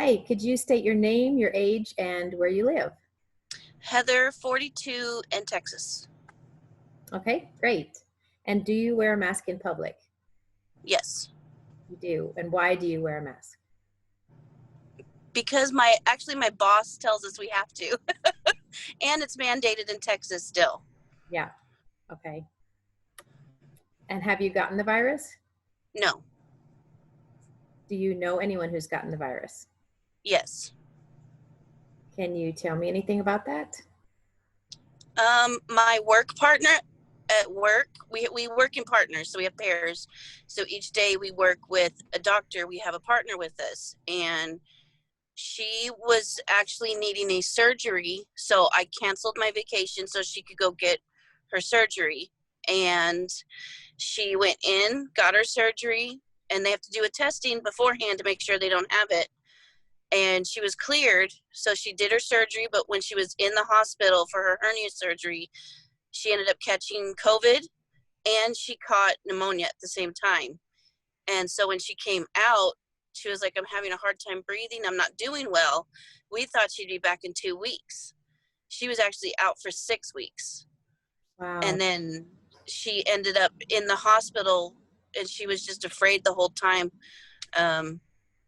Hi, could you state your name, your age, and where you live? Heather, 42, in Texas. Okay, great. And do you wear a mask in public? Yes, You do. And why do you wear a mask? because my boss tells us we have to, and it's mandated in Texas still. Yeah, okay. And have you gotten the virus? No. Do you know anyone who's gotten the virus? Yes. Can you tell me anything about that? My work partner at work, we work in partners, so we have pairs. So each day we work with a doctor. We have a partner with us, and she was actually needing a surgery, so I canceled my vacation so she could go get her surgery. And she went in, got her surgery, and they have to do a testing beforehand to make sure they don't have it. And she was cleared, so she did her surgery, but when she was in the hospital for her hernia surgery, she ended up catching COVID and she caught pneumonia at the same time. And so when she came out, she was like, I'm having a hard time breathing. I'm not doing well. We thought she'd be back in 2 weeks. She was actually out for 6 weeks. Wow. And then she ended up in the hospital, and she was just afraid the whole time.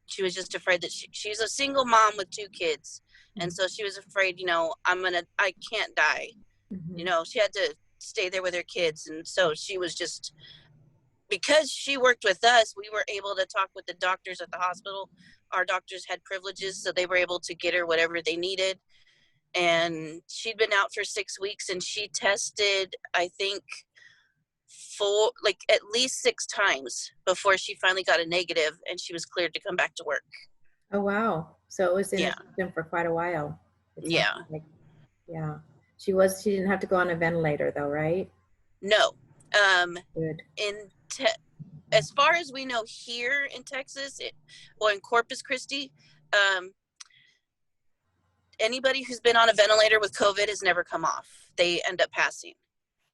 She was just afraid that she's a single mom with 2 kids. And so she was afraid, I can't die. Mhm. She had to stay there with her kids. And so she was just, because she worked with us, we were able to talk with the doctors at the hospital. Our doctors had privileges, so they were able to get her whatever they needed. And she'd been out for 6 weeks, and she tested, I think, at least 6 times before she finally got a negative, and she was cleared to come back to work. Oh, wow. So it was in her Yeah. system for quite a while. It sounds Yeah. like, yeah. She didn't have to go on a ventilator though, right? No. Good. As far as we know here in Texas, or in Corpus Christi, um, anybody who's been on a ventilator with COVID has never come off. They end up passing.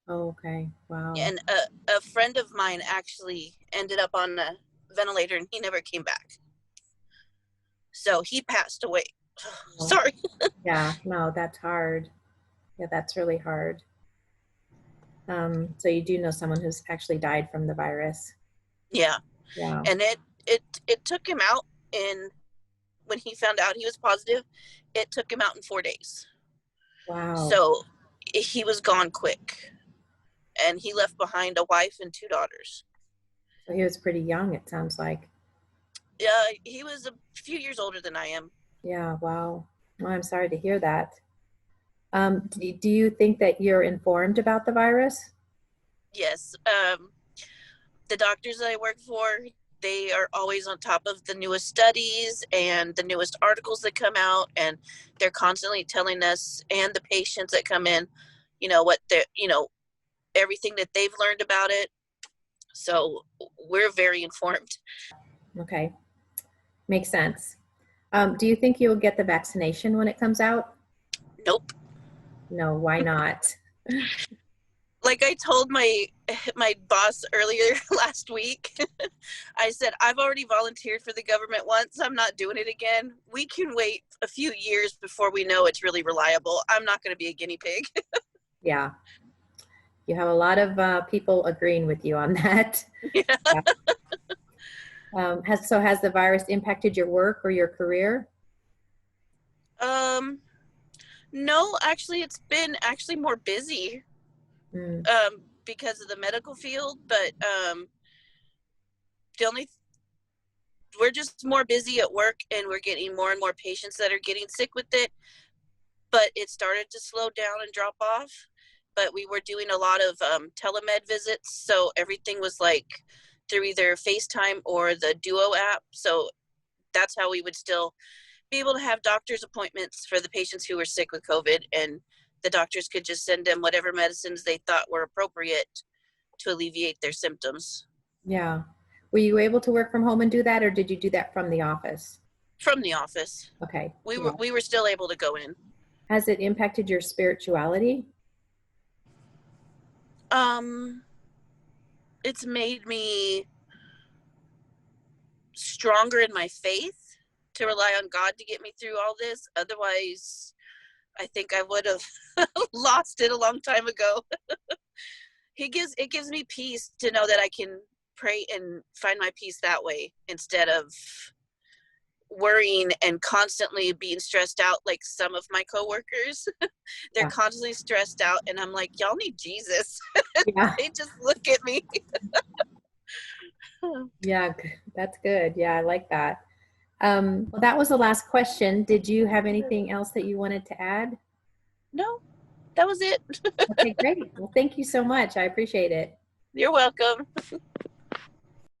Oh, okay. Wow. And a friend of mine actually ended up on a ventilator, and he never came back. So he passed away. Oh, Sorry. yeah, no, that's hard. Yeah, that's really hard. So you do know someone who's actually died from the virus. Yeah. Yeah. And it took him out in, when he found out he was positive, it took him out in 4 days. Wow. So he was gone quick, and he left behind a wife and 2 daughters. So he was pretty young, it sounds like. He was a few years older than I am. Yeah, wow. Well, I'm sorry to hear that. Do you think that you're informed about the virus? Yes. The doctors that I work for, they are always on top of the newest studies and the newest articles that come out, and they're constantly telling us and the patients that come in, what they're, everything that they've learned about it. So we're very informed. Okay, makes sense. Do you think you'll get the vaccination when it comes out? Nope. No, why not? Like I told my boss earlier last week, I said, I've already volunteered for the government once. I'm not doing it again. We can wait a few years before we know it's really reliable. I'm not going to be a guinea pig. Yeah, you have a lot of people agreeing with you on that. Yeah. Yeah. Has the virus impacted your work or your career? No, actually, it's been actually more busy Mm, because of the medical field, but the only we're just more busy at work, and we're getting more and more patients that are getting sick with it. But it started to slow down and drop off. But we were doing a lot of telemed visits, so everything was like through either FaceTime or the Duo app. So that's how we would still be able to have doctor's appointments for the patients who were sick with COVID, and the doctors could just send them whatever medicines they thought were appropriate to alleviate their symptoms. yeah. Were you able to work from home and do that, or did you do that from the office? From the office. Okay. We Yeah. were still able to go in. Has it impacted your spirituality? It's made me stronger in my faith, to rely on God to get me through all this. Otherwise, I think I would have lost it a long time ago. It gives me peace to know that I can pray and find my peace that way instead of worrying and constantly being stressed out like some of my coworkers. They're Yeah. constantly stressed out, and I'm like, y'all need Jesus. Yeah. They just look at me. Yeah, that's good. Yeah, I like that. Well, that was the last question. Did you have anything else that you wanted to add? No, that was it. Okay, great. Well, thank you so much. I appreciate it. You're welcome.